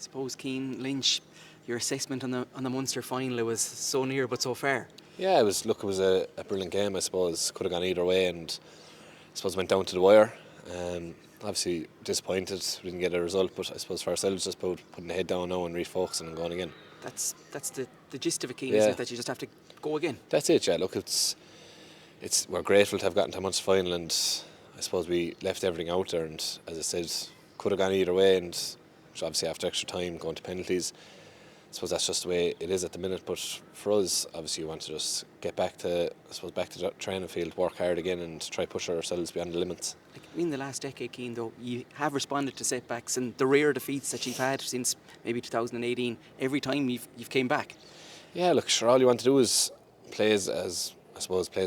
suppose, Cian Lynch, your assessment on the Munster final, it was so near but so far. Yeah, it was a brilliant game, I suppose. Could have gone either way, and I suppose went down to the wire. Obviously disappointed we didn't get a result, but I suppose for ourselves just about putting the head down now and refocusing and going again. That's the gist of it, Cian, isn't it? That you just have to go again. That's it, yeah. Look, it's we're grateful to have gotten to a Munster final, and I suppose we left everything out there, and as I said, could have gone either way, and obviously after extra time going to penalties, I suppose that's just the way it is at the minute. But for us, obviously, we want to just get back to the training field, work hard again, and try push ourselves beyond the limits. Like in the last decade, Cian, though, you have responded to setbacks and the rare defeats that you've had since maybe 2018. Every time you've came back. Yeah, look, sure. All you want to do is play as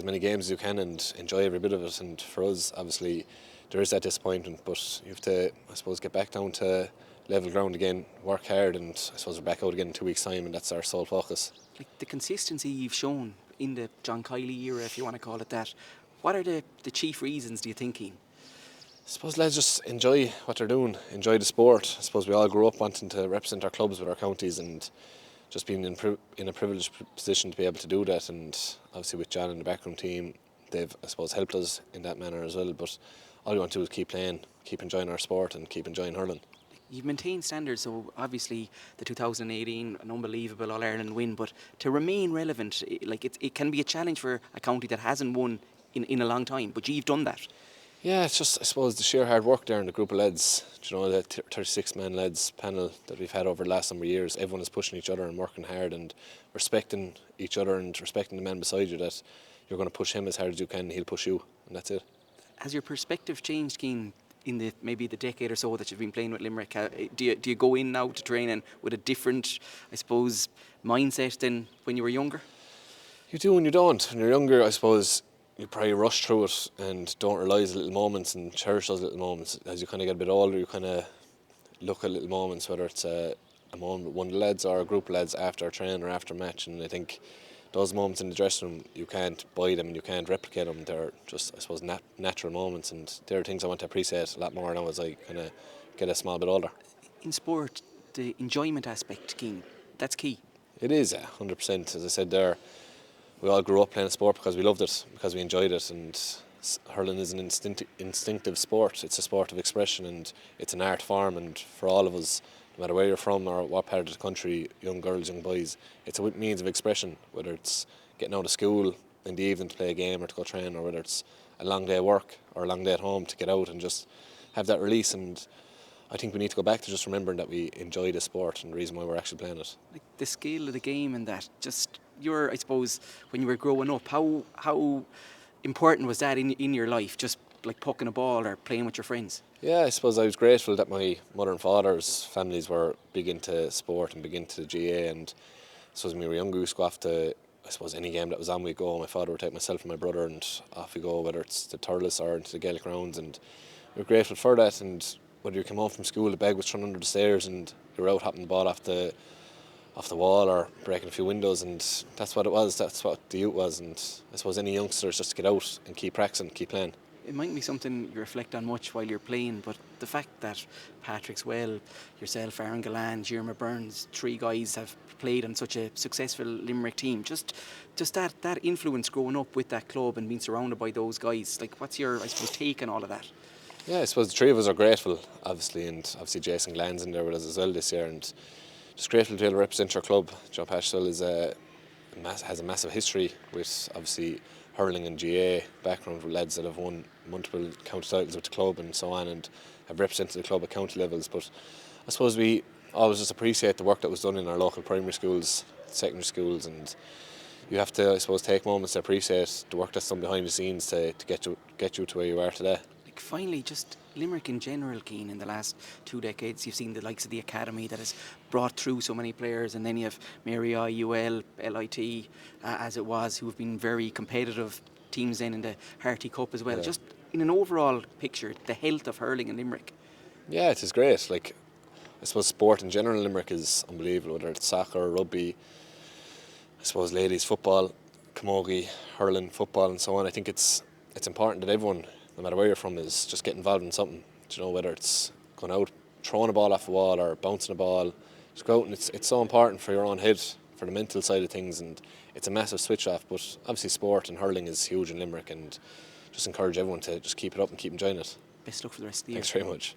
many games as you can and enjoy every bit of it. And for us, obviously, there is that disappointment, but you have to, I suppose, get back down to level ground again, work hard, and I suppose we're back out again in 2 weeks' time, and that's our sole focus. Like the consistency you've shown in the John Kiley era, if you want to call it that, what are the chief reasons, do you think, Cian? I suppose lads just enjoy what they're doing, enjoy the sport. I suppose we all grew up wanting to represent our clubs with our counties, and just being in a privileged position to be able to do that. And obviously with John and the backroom team, they've, I suppose, helped us in that manner as well. But all we want to do is keep playing, keep enjoying our sport, and keep enjoying hurling. You've maintained standards, so obviously the 2018, an unbelievable All-Ireland win, but to remain relevant, it can be a challenge for a county that hasn't won in a long time, but you've done that. Yeah, it's just, I suppose, the sheer hard work there in the group of lads. Do you know, that 36-man lads panel that we've had over the last number of years, everyone is pushing each other and working hard and respecting each other and respecting the man beside you, that you're going to push him as hard as you can and he'll push you, and that's it. Has your perspective changed, Cian, in maybe the decade or so that you've been playing with Limerick? Do you go in now to training with a different, I suppose, mindset than when you were younger? You do and you don't. When you're younger, I suppose, you probably rush through it and don't realise the little moments and cherish those little moments. As you kind of get a bit older, you kind of look at little moments, whether it's a moment with one of the lads or a group of lads after a train or after a match, and I think those moments in the dressing room, you can't buy them and you can't replicate them. They're just, I suppose, natural moments, and they're things I want to appreciate a lot more now as I kind of get a small bit older. In sport, the enjoyment aspect, Cian, that's key. It is, 100%. As I said there, we all grew up playing a sport because we loved it, because we enjoyed it, and hurling is an instinctive sport. It's a sport of expression, and it's an art form, and for all of us, no matter where you're from or what part of the country, young girls, young boys, it's a means of expression, whether it's getting out of school in the evening to play a game or to go train, or whether it's a long day at work or a long day at home to get out and just have that release. And I think we need to go back to just remembering that we enjoy the sport and the reason why we're actually playing it. Like the scale of the game and that, just I suppose, when you were growing up, how important was that in your life, just like pucking a ball or playing with your friends? Yeah, I suppose I was grateful that my mother and father's families were big into sport and big into the GAA, and I suppose when we were younger we used to go off to, I suppose, any game that was on we'd go. My father would take myself and my brother and off we go, whether it's to Thurles or into the Gaelic grounds, and we were grateful for that. And whether you came home from school, the bag was thrown under the stairs and you were out hopping the ball off the wall or breaking a few windows, and that's what it was, that's what the youth was. And I suppose any youngster is just to get out and keep practicing, keep playing. It might be something you reflect on much while you're playing, but the fact that Patrick Swell, yourself, Aaron Gallan, Jeremy Burns, 3 guys have played on such a successful Limerick team, just that influence growing up with that club and being surrounded by those guys, like what's your, I suppose, take on all of that? Yeah, I suppose the 3 of us are grateful, obviously, and obviously Jason Glan's in there with us as well this year, and just grateful to be able to represent our club. John Paschal has a massive history with, obviously, hurling and GAA background, with lads that have won multiple county titles with the club and so on, and have represented the club at county levels. But I suppose we always just appreciate the work that was done in our local primary schools, secondary schools, and you have to, I suppose, take moments to appreciate the work that's done behind the scenes to get you to where you are today. Like finally, just Limerick in general, Cian, in the last 2 decades, you've seen the likes of the academy that has brought through so many players, and then you have Mary I, UL, LIT, as it was, who have been very competitive teams then in the Harty Cup as well. Yeah. Just in an overall picture, the health of hurling in Limerick. Yeah, it is great. Like, I suppose sport in general in Limerick is unbelievable, whether it's soccer, rugby, I suppose ladies football, camogie, hurling, football and so on. I think it's important that everyone, no matter where you're from, is just get involved in something. Do you know, whether it's going out throwing a ball off a wall or bouncing a ball. Just go out, and it's so important for your own head, for the mental side of things, and it's a massive switch off. But obviously sport and hurling is huge in Limerick, and just encourage everyone to just keep it up and keep enjoying it. Best luck for the rest of the year. Thanks very much.